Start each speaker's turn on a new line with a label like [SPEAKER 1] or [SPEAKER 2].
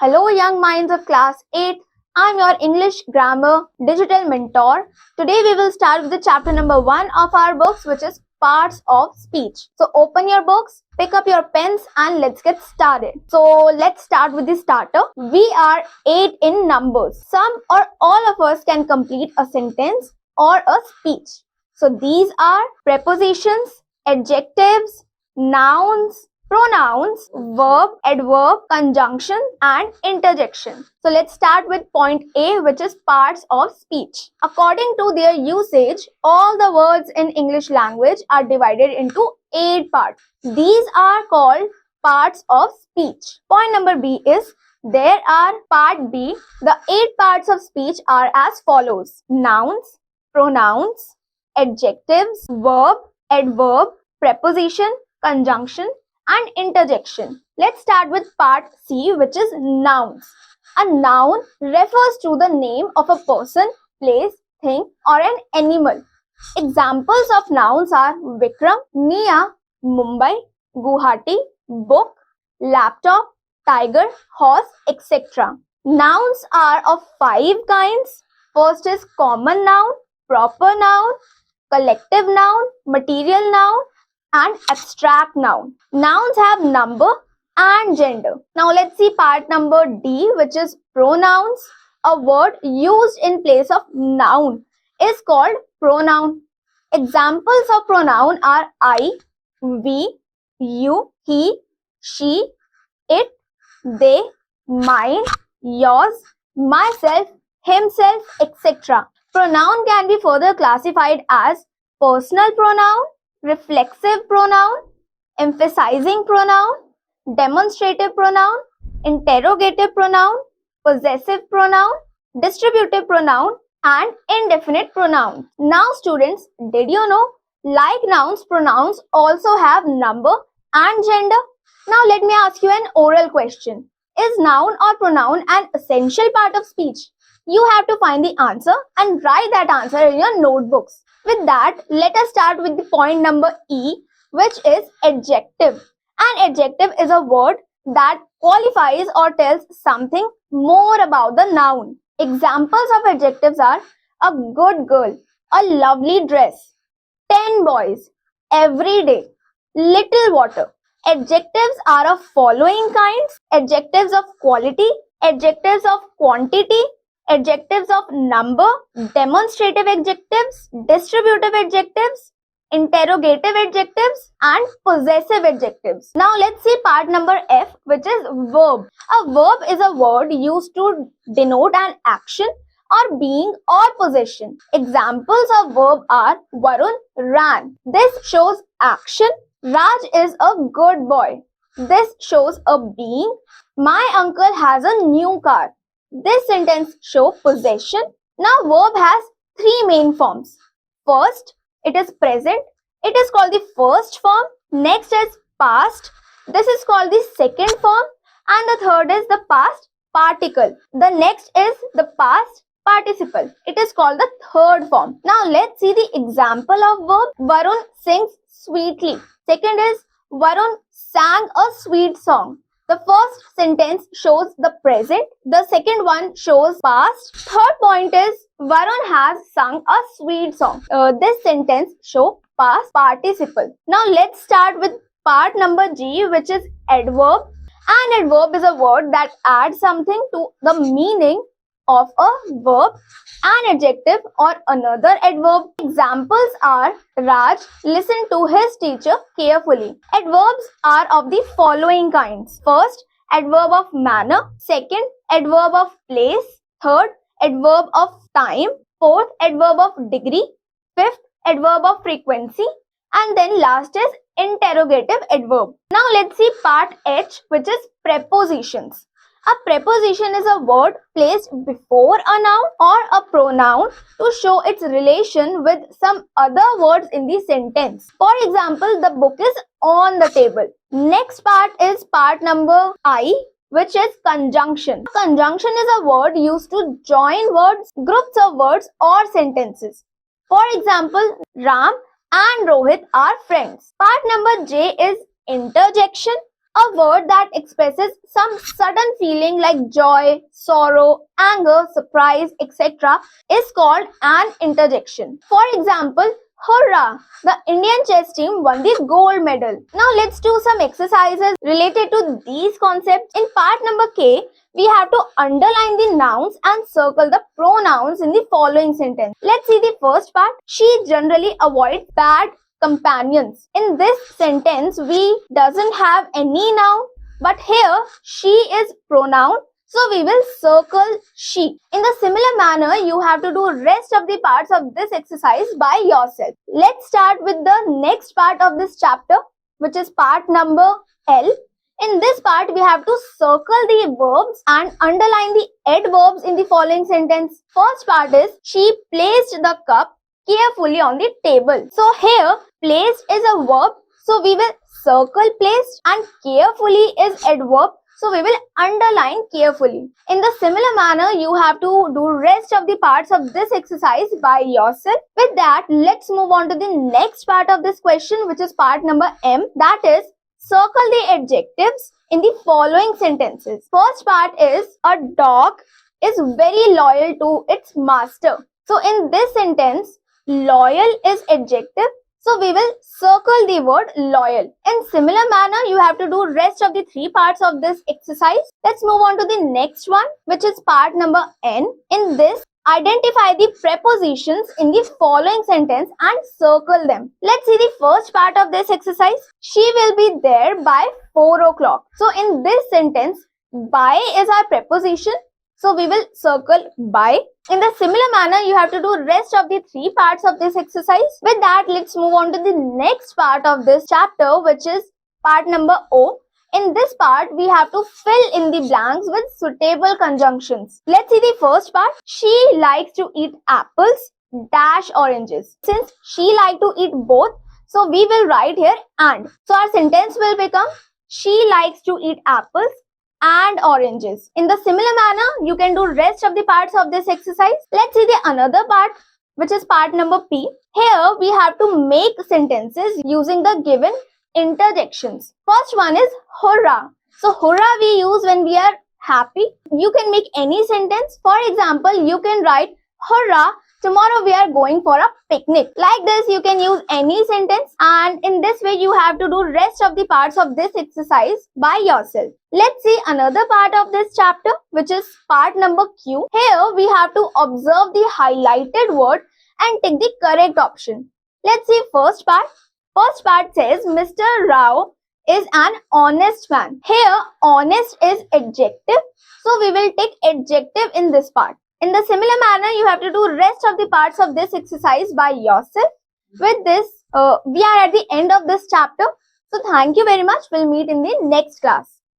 [SPEAKER 1] Hello, young minds of class 8. I'm your English grammar digital mentor. Today we will start with the chapter number 1 of our books, which is parts of speech. So open your books, pick up your pens, and let's get started. So let's start with the starter. We are 8 in numbers. Some or all of us can complete a sentence or a speech. So these are prepositions, adjectives, nouns, pronouns, verb, adverb, conjunction, and interjection. So let's start with point A, which is parts of speech. According to their usage, all the words in English language are divided into 8 parts. These are called parts of speech. Point number B is there are part B. The 8 parts of speech are as follows: nouns, pronouns, adjectives, verb, adverb, preposition, conjunction, and interjection. Let's start with part C, which is nouns. A noun refers to the name of a person, place, thing, or an animal. Examples of nouns are Vikram, Mia, Mumbai, Guwahati, book, laptop, tiger, horse, etc. Nouns are of 5 kinds. First is common noun, proper noun, collective noun, material noun, and abstract noun. Nouns have number and gender. Now let's see part number D, which is pronouns. A word used in place of noun is called pronoun. Examples of pronoun are I, we, you, he, she, it, they, mine, yours, myself, himself, etc. Pronoun can be further classified as personal pronoun, reflexive pronoun, emphasizing pronoun, demonstrative pronoun, interrogative pronoun, possessive pronoun, distributive pronoun, and indefinite pronoun. Now students, did you know, like nouns, pronouns also have number and gender? Now let me ask you an oral question. Is noun or pronoun an essential part of speech? You have to find the answer and write that answer in your notebooks. With that, let us start with the point number E, which is adjective. An adjective is a word that qualifies or tells something more about the noun. Examples of adjectives are a good girl, a lovely dress, 10 boys, every day, little water. Adjectives are of following kinds: adjectives of quality, adjectives of quantity, adjectives of number, demonstrative adjectives, distributive adjectives, interrogative adjectives, and possessive adjectives. Now let's see part number F, which is verb. A verb is a word used to denote an action or being or possession. Examples of verb are Varun ran. This shows action. Raj is a good boy. This shows a being. My uncle has a new car. This sentence shows possession. Now verb has 3 main forms. First, it is present. It is called the first form. Next is past. This is called the second form. And the third is the past particle. The next is the past participle. It is called the third form. Now let's see the example of verb. Varun sings sweetly. Second is Varun sang a sweet song. The first sentence shows the present. The second one shows past. Third point is Varun has sung a sweet song. This sentence shows past participle. Now let's start with part number G, which is adverb. An adverb is a word that adds something to the meaning of a verb, an adjective, or another adverb. Examples are Raj listened to his teacher carefully. Adverbs are of the following kinds. First, adverb of manner. Second, adverb of place. Third, adverb of time. Fourth, adverb of degree. Fifth, adverb of frequency. And then last is interrogative adverb. Now let's see part H, which is prepositions. A preposition is a word placed before a noun or a pronoun to show its relation with some other words in the sentence. For example, the book is on the table. Next part is part number I, which is conjunction. Conjunction is a word used to join words, groups of words, or sentences. For example, Ram and Rohit are friends. Part number J is interjection. A word that expresses some sudden feeling like joy, sorrow, anger, surprise, etc. is called an interjection. For example, hurrah! The Indian chess team won the gold medal. Now let's do some exercises related to these concepts. In part number K, we have to underline the nouns and circle the pronouns in the following sentence. Let's see the first part. She generally avoids bad companions. In this sentence, we doesn't have any noun, but here she is pronoun. So we will circle she. In the similar manner, you have to do rest of the parts of this exercise by yourself. Let's start with the next part of this chapter, which is part number L. In this part, we have to circle the verbs and underline the adverbs in the following sentence. First part is, she placed the cup carefully on the table. So here, placed is a verb. So we will circle placed, and carefully is adverb. So we will underline carefully. In the similar manner, you have to do rest of the parts of this exercise by yourself. With that, let's move on to the next part of this question, which is part number M. That is, circle the adjectives in the following sentences. First part is, a dog is very loyal to its master. So in this sentence, loyal is adjective. So we will circle the word loyal. In similar manner, you have to do rest of the three parts of this exercise. Let's move on to the next one, which is part number N. In this, identify the prepositions in the following sentence and circle them. Let's see the first part of this exercise. She will be there by 4 o'clock. So in this sentence, by is our preposition. So we will circle by. In the similar manner, you have to do rest of the three parts of this exercise. With that, let's move on to the next part of this chapter, which is part number O. In this part, we have to fill in the blanks with suitable conjunctions. Let's see the first part. She likes to eat apples dash oranges. Since she likes to eat both, so we will write here and. So our sentence will become, she likes to eat apples and oranges. In the similar manner, you can do rest of the parts of this exercise. Let's see the another part, which is part number P. Here we have to make sentences using the given interjections. First one is hurrah. So hurrah we use when we are happy. You can make any sentence. For example, you can write hurrah, tomorrow we are going for a picnic. Like this, you can use any sentence, and in this way you have to do rest of the parts of this exercise by yourself. Let's see another part of this chapter, which is part number Q. Here we have to observe the highlighted word and take the correct option. Let's see first part. First part says, Mr. Rao is an honest man. Here, honest is adjective. So we will take adjective in this part. In the similar manner, you have to do rest of the parts of this exercise by yourself. With this, we are at the end of this chapter. So thank you very much. We'll meet in the next class.